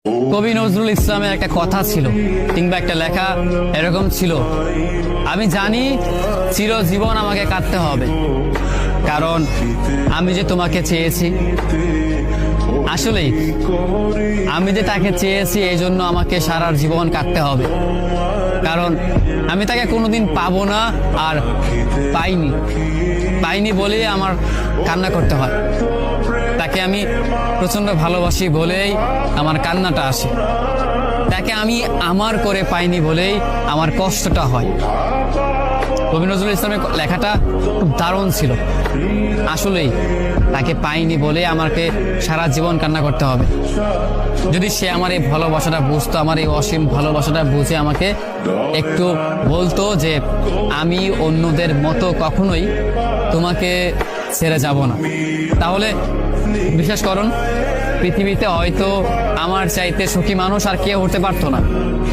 কবি নজরুল ইসলামের একটা কথা ছিল কিংবা একটা লেখা এরকম ছিল, আমি জানি চিরজীবন আমাকে কাটতে হবে, কারণ আমি যে তোমাকে চেয়েছি। আসলেই আমি যে তাকে চেয়েছি এই জন্য আমাকে সারা জীবন কাটতে হবে, কারণ আমি তাকে কোনোদিন পাবো না, আর পাইনি বলেই আমার কান্না করতে হয়। তাকে আমি প্রচন্ড ভালোবাসি বলেই আমার কান্নাটা আসে, তাকে আমি আমার করে পাইনি বলেই আমার কষ্টটা হয়। কবি নজরুল ইসলামের লেখাটা খুব দারুণ ছিল। আসলেই তাকে পাইনি বলে আমাকে সারা জীবন কান্না করতে হবে। যদি সে আমার এই ভালোবাসাটা বুঝতো, আমার এই অসীম ভালোবাসাটা বুঝে আমাকে একটু বলতো যে আমি অন্যদের মতো কখনোই তোমাকে ছেড়ে যাব না, তাহলে বিশ্বাস করুন পৃথিবীতে হয়তো আমার চাইতে সুখী মানুষ আর কেউ হতে পারতো না।